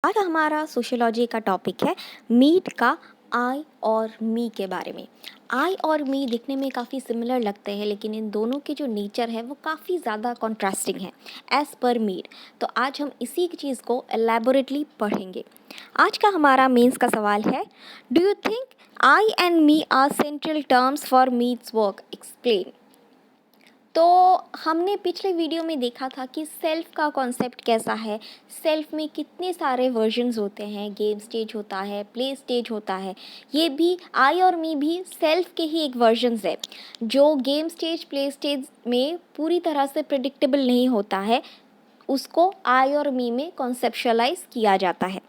आज हमारा सोशियोलॉजी का टॉपिक है मीट का आई और मी के बारे में। आई और मी दिखने में काफ़ी सिमिलर लगते हैं, लेकिन इन दोनों के जो नेचर है वो काफ़ी ज़्यादा कॉन्ट्रास्टिंग है एज़ पर मीट। तो आज हम इसी चीज़ को एलैबोरेटली पढ़ेंगे। आज का हमारा मेंस का सवाल है, do you think I and me are central terms for Mead's work? Explain. तो हमने पिछले वीडियो में देखा था कि सेल्फ का कॉन्सेप्ट कैसा है। सेल्फ में कितने सारे वर्जन्स होते हैं, गेम स्टेज होता है, प्ले स्टेज होता है। ये भी आई और मी भी सेल्फ के ही एक वर्जन्स है जो गेम स्टेज प्ले स्टेज में पूरी तरह से प्रिडिक्टेबल नहीं होता है। उसको आई और मी में कॉन्सेप्शुअलाइज किया जाता है।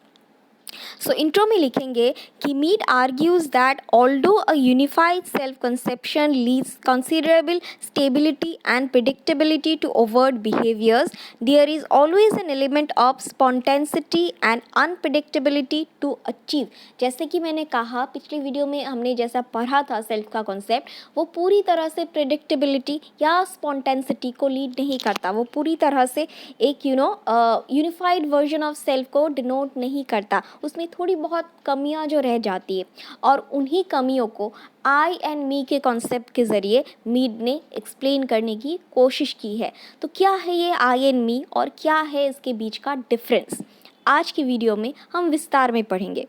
सो इंट्रो में लिखेंगे कि Mead argues that although a unified self conception leads considerable stability and predictability to overt behaviours, there is always an element of spontaneity and unpredictability to achieve. जैसे कि मैंने कहा पिछले वीडियो में हमने जैसा पढ़ा था सेल्फ का कॉन्सेप्ट, वो पूरी तरह से प्रिडिक्टेबिलिटी या स्पॉन्टेनिटी को लीड नहीं करता। वो पूरी तरह से एक यूनिफाइड वर्जन ऑफ सेल्फ को डिनोट नहीं करता। उसमें थोड़ी बहुत कमियां जो रह जाती है, और उन्हीं कमियों को आई एंड मी के कॉन्सेप्ट के ज़रिए मीड ने एक्सप्लेन करने की कोशिश की है। तो क्या है ये आई एंड मी और क्या है इसके बीच का डिफरेंस, आज की वीडियो में हम विस्तार में पढ़ेंगे।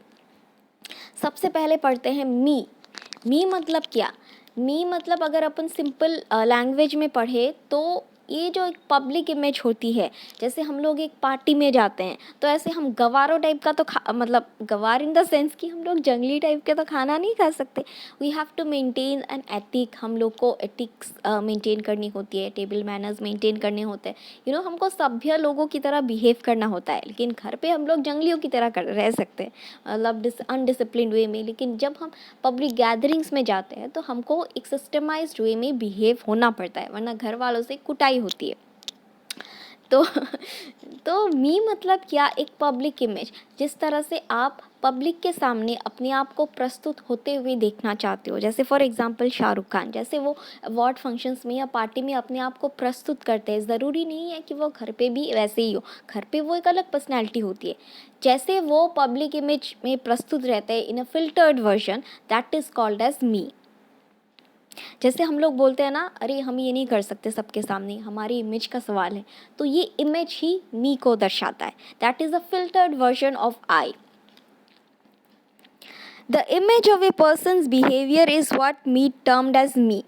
सबसे पहले पढ़ते हैं मी। मी मतलब क्या? मी मतलब अगर अपन सिंपल लैंग्वेज में पढ़े तो ये जो एक पब्लिक इमेज होती है, जैसे हम लोग एक पार्टी में जाते हैं तो ऐसे हम गवारों टाइप का तो मतलब गवार इन द सेंस कि हम लोग जंगली टाइप के तो खाना नहीं खा सकते। We have to maintain an ethic. हम लोग को एथिक्स मेंटेन करनी होती है, टेबल मैनर्स मेंटेन करने होते हैं। हमको सभ्य लोगों की तरह बिहेव करना होता है। लेकिन घर पे हम लोग जंगलियों की तरह रह सकते हैं, मतलब अनडिसिप्लिन वे में। लेकिन जब हम पब्लिक गैदरिंग्स में जाते हैं तो हमको एक सिस्टमाइज्ड वे में बिहेव होना पड़ता है, वरना घर वालों से कुटाई होती है। तो तो मी मतलब क्या? एक पब्लिक इमेज। जिस तरह से आप पब्लिक के सामने अपने आप को प्रस्तुत होते हुए देखना चाहते हो, जैसे फॉर एग्जांपल शाहरुख खान, जैसे वो अवार्ड फंक्शंस में या पार्टी में अपने आप को प्रस्तुत करते हैं। ज़रूरी नहीं है कि वो घर पे भी वैसे ही हो, घर पे वो एक अलग पर्सनैलिटी होती है। जैसे वो पब्लिक इमेज में प्रस्तुत रहते हैं in a filtered version, that is called as me. जैसे हम लोग बोलते हैं ना, अरे हम ये नहीं कर सकते सबके सामने, हमारी इमेज का सवाल है, तो ये इमेज ही मी को दर्शाता है। That is a filtered version of I. The image of a person's behavior is what me termed as me.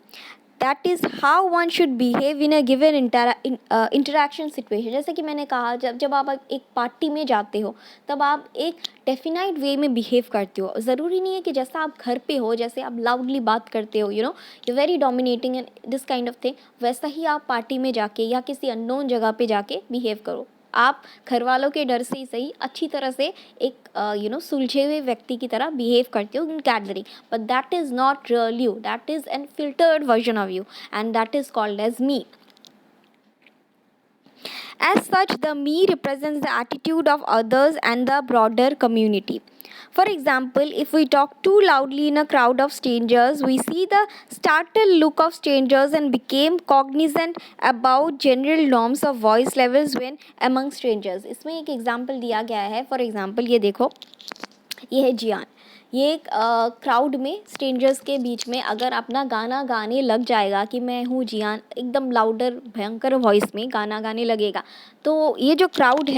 That is how one should behave in a given interaction situation. जैसे कि मैंने कहा, जब आप एक पार्टी में जाते हो तब आप एक डेफिनाइट वे में बिहेव करते हो। ज़रूरी नहीं है कि जैसा आप घर पे हो, जैसे आप लाउडली बात करते हो, you very dominating and this kind of thing, वैसा ही आप पार्टी में जाके या किसी अननोन जगह पे जाके बिहेव करो। आप घर वालों के डर से ही सही अच्छी तरह से एक सुलझे हुए व्यक्ति की तरह बिहेव करते हो in gathering, but that is not real you, that is an filtered version of you, and that is called as me. As such, the me represents the attitude of others and the broader community. For example, if we talk too loudly in a crowd of strangers, we see the startled look of strangers and became cognizant about general norms of voice levels when among strangers. इसमें एक example दिया गया है। For example ये देखो, ये है जियान। ये एक क्राउड में स्ट्रेंजर्स के बीच में अगर अपना गाना गाने लग जाएगा कि मैं हूँ जियान, एकदम लाउडर भयंकर वॉइस में गाना गाने लगेगा, तो ये जो क्राउड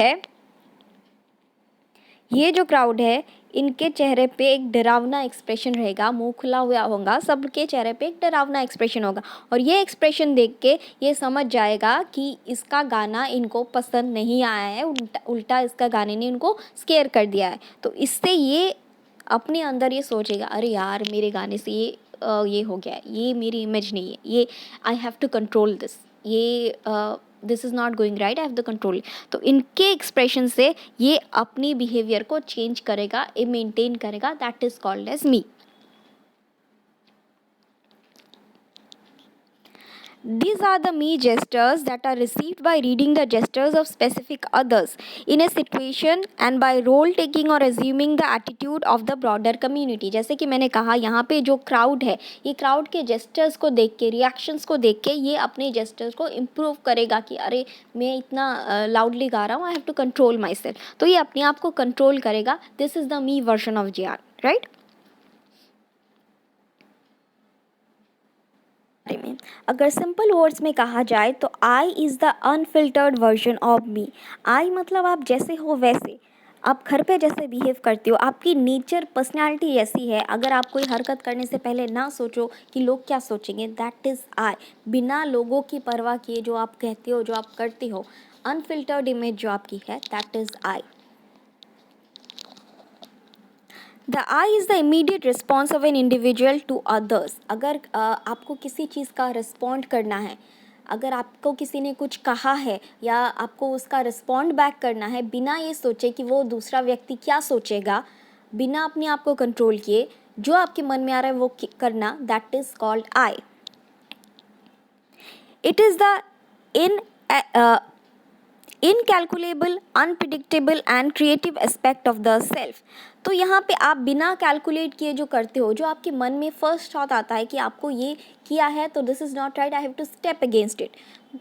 है इनके चेहरे पे एक डरावना एक्सप्रेशन रहेगा, मुंह खुला हुआ होगा, सबके चेहरे पे एक डरावना एक्सप्रेशन होगा। और ये एक्सप्रेशन देख के ये समझ जाएगा कि इसका गाना इनको पसंद नहीं आया है, उल्टा इसका गाने ने इनको स्केयर कर दिया है। तो इससे ये अपने अंदर ये सोचेगा, अरे यार मेरे गाने से ये हो गया है, ये मेरी इमेज नहीं है, ये I have to control this, ये this is not going right, I have to control. तो इनके एक्सप्रेशन से ये अपनी बिहेवियर को चेंज करेगा, ये मेंटेन करेगा, that is called as me. These are the me gestures that are received by reading the gestures of specific others in a situation and by role taking or assuming the attitude of the broader community. जैसे कि मैंने कहा यहाँ पे जो crowd है, ये crowd के जेस्टर्स को देख के, रिएक्शंस को देख के ये अपने जेस्टर्स को इम्प्रूव करेगा कि अरे मैं इतना लाउडली गा रहा हूँ, I have to control myself. तो ये अपने आप को कंट्रोल करेगा. This is the me version of JR, right. में अगर सिंपल वर्ड्स में कहा जाए तो I is the unfiltered version of me. I मतलब आप जैसे हो वैसे, आप घर पे जैसे बिहेव करते हो, आपकी नेचर पर्सनालिटी ऐसी है. अगर आप कोई हरकत करने से पहले ना सोचो कि लोग क्या सोचेंगे, दैट इज़ आई. बिना लोगों की परवाह किए जो आप कहते हो, जो आप करते हो, अनफिल्टर्ड इमेज जो आपकी है, that is I. The I is the immediate response of an individual to others. अगर आपको किसी चीज़ का रिस्पॉन्ड करना है, अगर आपको किसी ने कुछ कहा है या आपको उसका रिस्पॉन्ड बैक करना है बिना ये सोचे कि वो दूसरा व्यक्ति क्या सोचेगा, बिना अपने आप को कंट्रोल किए, जो आपके मन में आ रहा है वो करना, that is called I. It is the in incalculable, unpredictable and creative aspect of the self. तो यहाँ पे आप बिना कैलकुलेट किए जो करते हो, जो आपके मन में फर्स्ट थॉट आता है कि आपको ये किया है तो this is not right, I have to step against it.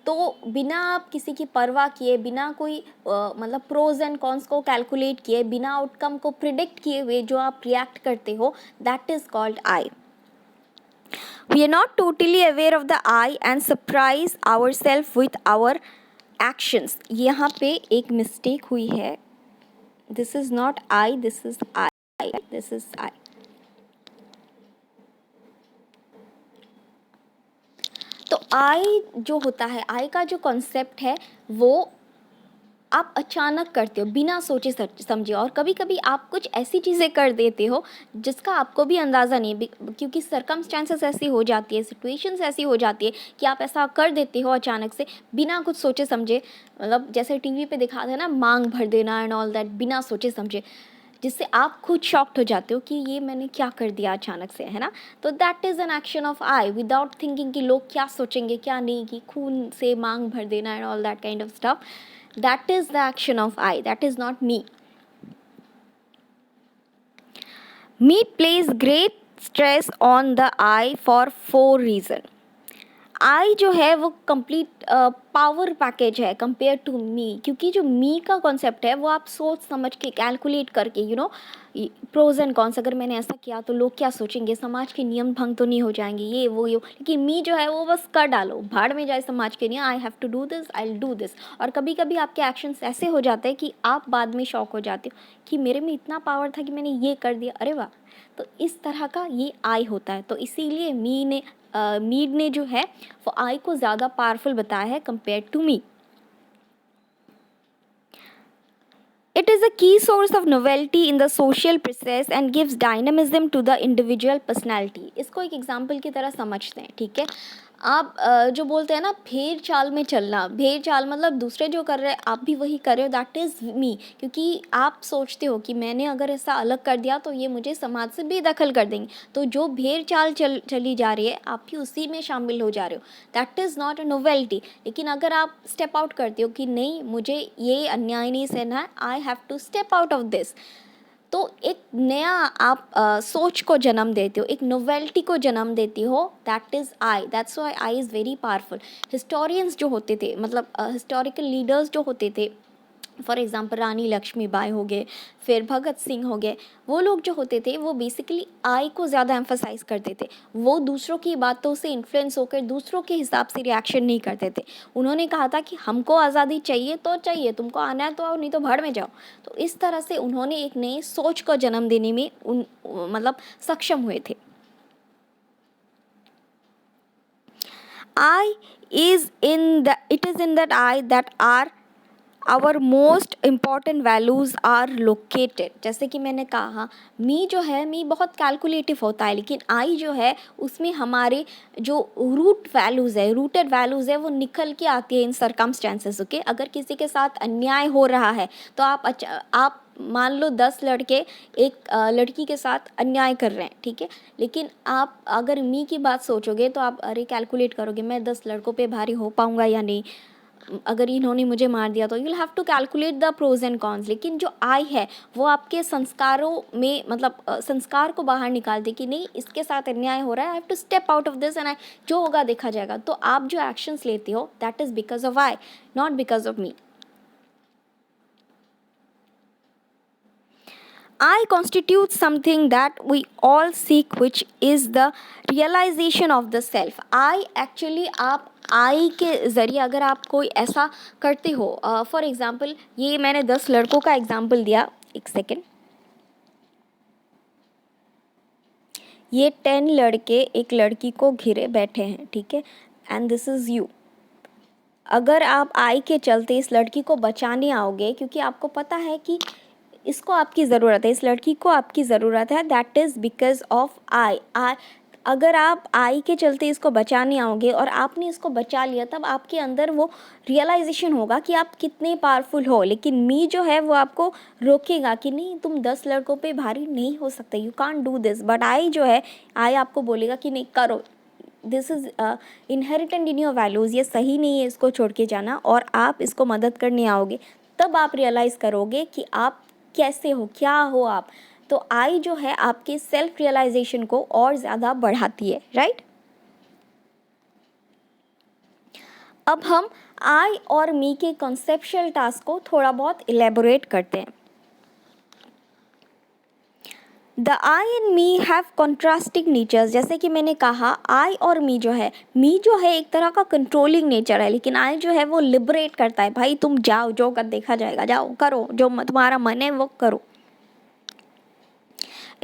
तो बिना आप किसी की परवाह किए, बिना कोई मतलब प्रोज एंड कॉन्स को कैलकुलेट किए, बिना आउटकम को प्रिडिक्ट किए हुए जो आप रिएक्ट करते हो, that is called I. We are not totally aware of the I and surprise ourselves with our actions. यहाँ पे एक मिस्टेक हुई है. This is not I, this is I. This is I. तो I जो होता है, I का जो कॉन्सेप्ट है वो आप अचानक करते हो बिना सोचे समझे. और कभी कभी आप कुछ ऐसी चीज़ें कर देते हो जिसका आपको भी अंदाज़ा नहीं है, क्योंकि सर्कमस्टेंसेस ऐसी हो जाती है, सिचुएशंस ऐसी हो जाती है कि आप ऐसा कर देते हो अचानक से बिना कुछ सोचे समझे. मतलब जैसे टीवी पे दिखाते हैं ना, मांग भर देना एंड ऑल दैट, बिना सोचे समझे, जिससे आप खुद शॉक्ड हो जाते हो कि ये मैंने क्या कर दिया अचानक से, है ना. तो that is an action of I without thinking कि लोग क्या सोचेंगे क्या नहीं, कि खून से मांग भर देना and all that kind of stuff. That is the action of I. That is not me. Me plays great stress on the I for 4 reasons. आई जो है वो कंप्लीट पावर पैकेज है कंपेयर टू मी, क्योंकि जो मी का कॉन्सेप्ट है वो आप सोच समझ के कैलकुलेट करके, you know, pros and cons, अगर मैंने ऐसा किया तो लोग क्या सोचेंगे, समाज के नियम भंग तो नहीं हो जाएंगे, ये वो ये. लेकिन मी जो है वो बस कर डालो, भाड़ में जाए समाज के नियम, I have to do this, I will do this. और कभी कभी आपके एक्शंस ऐसे हो जाते हैं कि आप बाद में शॉक हो जाते हो कि मेरे में इतना पावर था कि मैंने ये कर दिया, अरे वाह. तो इस तरह का ये आई होता है. तो इसीलिए मीड ने जो है वो आई को ज़्यादा पावरफुल बताया है compare to me. It is a key source of novelty in the social process and gives dynamism to the individual personality. इसको एक एग्जाम्पल की तरह समझते हैं, ठीक है. आप जो बोलते हैं ना भेड़ चाल में चलना, भेड़ चाल मतलब दूसरे जो कर रहे हैं आप भी वही कर रहे हो, दैट इज़ मी. क्योंकि आप सोचते हो कि मैंने अगर ऐसा अलग कर दिया तो ये मुझे समाज से बेदखल कर देंगे, तो जो भेड़ चाल चली जा रही है आप भी उसी में शामिल हो जा रहे हो. That is not a novelty. लेकिन अगर आप स्टेप आउट करते हो कि नहीं, मुझे ये अन्याय नहीं सहना है, I have to step out of this, तो एक नया आप सोच को जन्म देते हो, एक नोवेल्टी को जन्म देती हो. That is I. That's why I is very powerful. Historians जो होते थे, मतलब हिस्टोरिकल लीडर्स जो होते थे, फॉर एग्ज़ाम्पल रानी लक्ष्मीबाई हो गए, फिर भगत सिंह हो गए, वो लोग जो होते थे वो बेसिकली आई को ज़्यादा एम्फसाइज करते थे. वो दूसरों की बातों से इन्फ्लुएंस होकर दूसरों के हिसाब से रिएक्शन नहीं करते थे. उन्होंने कहा था कि हमको आज़ादी चाहिए तो चाहिए, तुमको आना है तो आओ, नहीं तो भाड़ में जाओ. तो इस तरह से उन्होंने एक नई सोच को जन्म देने में मतलब सक्षम हुए थे. It is in that I that our most important values are located. जैसे कि मैंने कहा, मी जो है, मी बहुत कैलकुलेटिव होता है, लेकिन आई जो है उसमें हमारे जो रूटेड वैल्यूज़ है वो निकल के आती है इन सर्कमस्टेंसेस. ओके, अगर किसी के साथ अन्याय हो रहा है तो आप मान लो 10 लड़के एक लड़की के साथ अन्याय कर रहे हैं, ठीक है, लेकिन आप अगर मी की बात सोचोगे तो आप अरे कैलकुलेट करोगे मैं 10 लड़कों पे भारी हो पाऊंगा या नहीं, अगर इन्होंने मुझे मार दिया तो you will have to calculate the pros and cons. लेकिन जो आई है वो आपके संस्कारों में मतलब संस्कार को बाहर निकालती कि नहीं इसके साथ अन्याय हो रहा है, I have to step out of this and I जो होगा देखा जाएगा। तो आप जो एक्शंस लेते हो that is because of I, not because of me. I constitutes something that we all seek, which is the realization of the self. I actually आप आई के ज़रिए अगर आप कोई ऐसा करते हो, फॉर एग्ज़ाम्पल ये मैंने 10 लड़कों का एग्ज़ाम्पल दिया, एक सेकेंड, ये 10 लड़के एक लड़की को घिरे बैठे हैं, ठीक है, एंड दिस इज़ यू। अगर आप आई के चलते इस लड़की को बचाने आओगे क्योंकि आपको पता है कि इसको आपकी ज़रूरत है, इस लड़की को आपकी ज़रूरत है, दैट इज़ बिकॉज ऑफ आई। अगर आप आई के चलते इसको बचाने आओगे और आपने इसको बचा लिया तब आपके अंदर वो रियलाइजेशन होगा कि आप कितने पावरफुल हो। लेकिन मी जो है वो आपको रोकेगा कि नहीं तुम 10 लड़कों पे भारी नहीं हो सकते, you can't do this. But I जो है आई आपको बोलेगा कि नहीं करो, this is inherent in your values, ये सही नहीं है इसको छोड़ के जाना, और आप इसको मदद करने आओगे तब आप रियलाइज़ करोगे कि आप कैसे हो, क्या हो आप। तो आई जो है आपके सेल्फ रियलाइजेशन को और ज़्यादा बढ़ाती है, राइट। अब हम आई और मी के कॉन्सेप्चुअल टास्क को थोड़ा बहुत इलेबोरेट करते हैं। The I and me have contrasting natures. जैसे कि मैंने कहा आई और मी जो है, मी जो है एक तरह का कंट्रोलिंग नेचर है, लेकिन आई जो है वो लिबरेट करता है, भाई तुम जाओ जो कर देखा जाएगा, जाओ करो जो तुम्हारा मन है वो करो।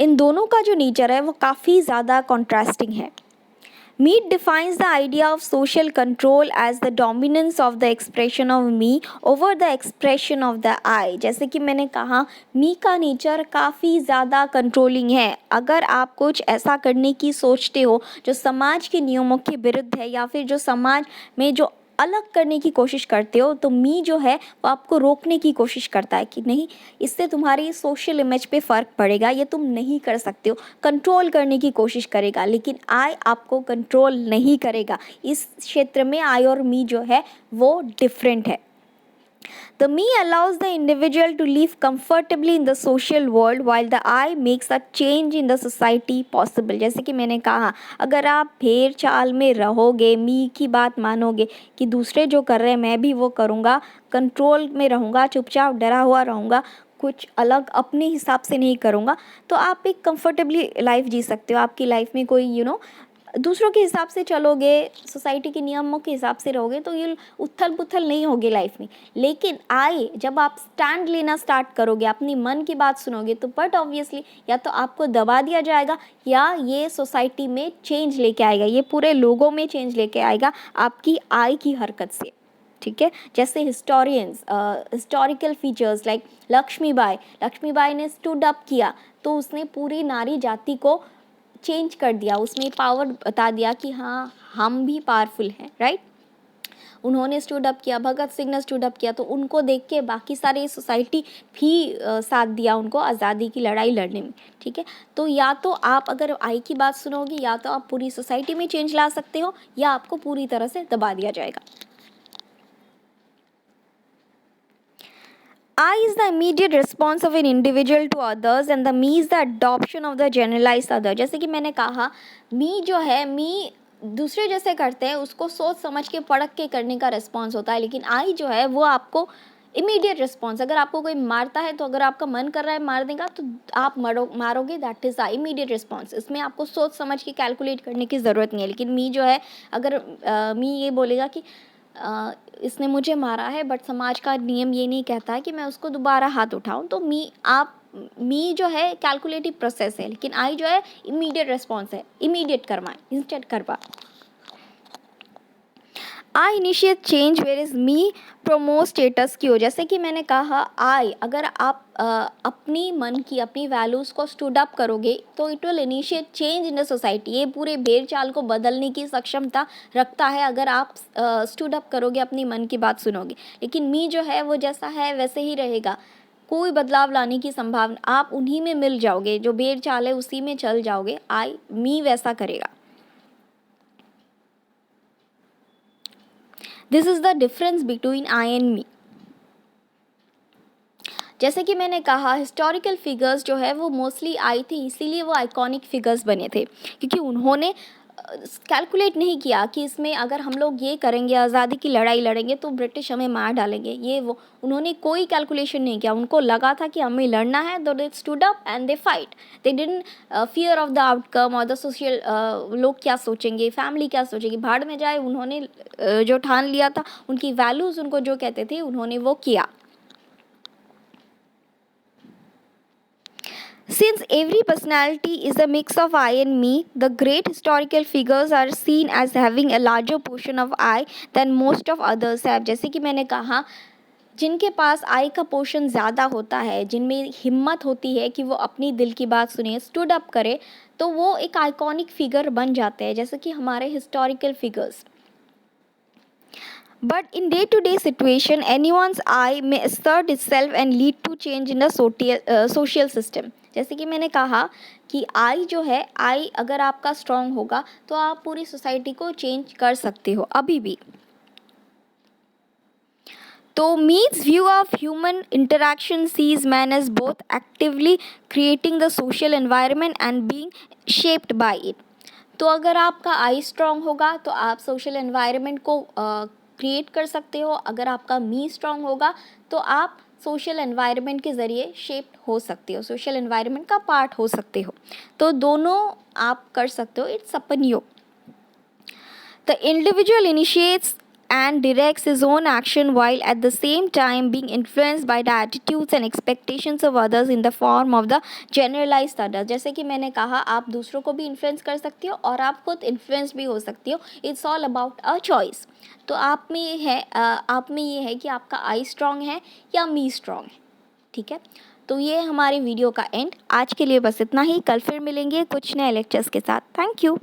इन दोनों का जो नेचर है वो काफ़ी ज़्यादा कॉन्ट्रास्टिंग है। Mead defines the idea of social control as the dominance of the expression of me over the expression of the I। जैसे कि मैंने कहा मी का नेचर काफ़ी ज़्यादा कंट्रोलिंग है। अगर आप कुछ ऐसा करने की सोचते हो जो समाज के नियमों के विरुद्ध है या फिर जो समाज में जो अलग करने की कोशिश करते हो तो मी जो है वो आपको रोकने की कोशिश करता है कि नहीं इससे तुम्हारी सोशल इमेज पे फ़र्क पड़ेगा, ये तुम नहीं कर सकते हो, कंट्रोल करने की कोशिश करेगा। लेकिन आई आपको कंट्रोल नहीं करेगा। इस क्षेत्र में आई और मी जो है वो डिफरेंट है। The me allows the individual to live comfortably in the social world while the I makes a change in the society possible। जैसे कि मैंने कहा अगर आप भेड़ चाल में रहोगे, मी की बात मानोगे कि दूसरे जो कर रहे हैं मैं भी वो करूँगा, कंट्रोल में रहूँगा, चुपचाप डरा हुआ रहूँगा, कुछ अलग अपने हिसाब से नहीं करूँगा, तो आप एक कंफर्टेबली लाइफ जी सकते हो। आपकी लाइफ में कोई दूसरों के हिसाब से चलोगे, सोसाइटी के नियमों के हिसाब से रहोगे तो ये उथल पुथल नहीं होगी लाइफ में। लेकिन आए जब आप स्टैंड लेना स्टार्ट करोगे, अपनी मन की बात सुनोगे, तो बट ऑब्वियसली या तो आपको दबा दिया जाएगा या ये सोसाइटी में चेंज लेके आएगा, ये पूरे लोगों में चेंज लेके आएगा आपकी आई की हरकत से, ठीक है। जैसे historians historical features like Lakshmibai ने स्टूड अप किया तो उसने पूरी नारी जाति को चेंज कर दिया, उसमें पावर बता दिया कि हाँ हम भी पावरफुल हैं, राइट। उन्होंने स्टूड अप किया, भगत सिंह ने स्टूड अप किया, तो उनको देख के बाकी सारे सोसाइटी भी साथ दिया उनको आज़ादी की लड़ाई लड़ने में, ठीक है। तो या तो आप अगर आई की बात सुनोगे या तो आप पूरी सोसाइटी में चेंज ला सकते हो या आपको पूरी तरह से दबा दिया जाएगा। I is the immediate response of an individual to others and the me is the adoption of the generalized other। जैसे कि मैंने कहा मी जो है, मी दूसरे जैसे करते हैं उसको सोच समझ के परख के करने का रिस्पॉन्स होता है, लेकिन आई जो है वो आपको इमीडिएट रिस्पॉन्स। अगर आपको कोई मारता है तो अगर आपका मन कर रहा है मारने का तो आप मारोगे, that is the immediate response. इसमें आपको सोच समझ के कैलकुलेट करने की ज़रूरत नहीं है। लेकिन मी जो है अगर मी ये बोलेगा कि इसने मुझे मारा है बट समाज का नियम ये नहीं कहता है कि मैं उसको दोबारा हाथ उठाऊं, तो मी जो है कैलकुलेटिव प्रोसेस है, लेकिन आई जो है इमीडिएट रिस्पॉन्स है, इमीडिएट करवाएं, इंस्टेंट करवा। I initiate change where is me promote status की हो। जैसे कि मैंने कहा आई अगर आप अपनी मन की अपनी वैल्यूज़ को स्टूड अप करोगे तो it will initiate change in the society. ये पूरे भेड़ चाल को बदलने की सक्षमता रखता है अगर आप स्टूड अप करोगे, अपनी मन की बात सुनोगे। लेकिन मी जो है वो जैसा है वैसे ही रहेगा, कोई बदलाव लाने की संभावना, आप उन्हीं में मिल जाओगे, जो भेड़ चाल है उसी में चल जाओगे। आई मी वैसा करेगा। This is the difference between I and मी। जैसे कि मैंने कहा, हिस्टोरिकल फिगर्स जो है वो मोस्टली आई थी, इसीलिए वो आइकॉनिक फिगर्स बने थे, क्योंकि उन्होंने कैलकुलेट नहीं किया कि इसमें अगर हम लोग ये करेंगे, आज़ादी की लड़ाई लड़ेंगे तो ब्रिटिश हमें मार डालेंगे, ये वो। उन्होंने कोई कैलकुलेशन नहीं किया। उनको लगा था कि हमें लड़ना है, तो they stood up and they fight. They didn't fear of the outcome और द सोशल, लोग क्या सोचेंगे, फैमिली क्या सोचेगी, भाड़ में जाए। उन्होंने जो ठान लिया था, उनकी वैल्यूज़ उनको जो कहते थे, उन्होंने वो किया। Since every personality is a mix of I and me, the great historical figures are seen as having a larger portion of I than most of others have. जैसे कि मैंने कहा, जिनके पास आई का पोर्शन ज़्यादा होता है, जिनमें हिम्मत होती है कि वो अपनी दिल की बात सुने, स्टूड अप करे, तो वो एक आइकॉनिक फिगर बन जाते हैं, जैसे कि हमारे historical figures. But in day-to-day situation, anyone's I may assert itself and lead to change in the social system. जैसे कि मैंने कहा कि आई जो है, आई अगर आपका स्ट्रांग होगा तो आप पूरी सोसाइटी को चेंज कर सकते हो अभी भी। तो Mead's view of human interaction sees man as both actively creating the social environment and being shaped by it. तो अगर आपका आई स्ट्रांग होगा तो आप सोशल एनवायरनमेंट को क्रिएट कर सकते हो। अगर आपका मी स्ट्रांग होगा तो आप सोशल एनवायरनमेंट के ज़रिए शेप हो सकते हो, सोशल एनवायरनमेंट का पार्ट हो सकते हो। तो दोनों आप कर सकते हो, it's upon you. The individual initiates and directs his own action while at the same time being influenced by the attitudes and expectations of others in the form of the generalized others. जैसे कि मैंने कहा, आप दूसरों को भी influence कर सकती हो और आप खुद इन्फ्लुएंस भी हो सकती हो। It's all about a choice. तो आप में ये है कि आपका आई स्ट्रांग है या मी स्ट्रांग है। ठीक है, तो ये हमारे वीडियो का एंड। आज के लिए बस इतना ही। कल फिर मिलेंगे कुछ नए लेक्चर्स के साथ। Thank you.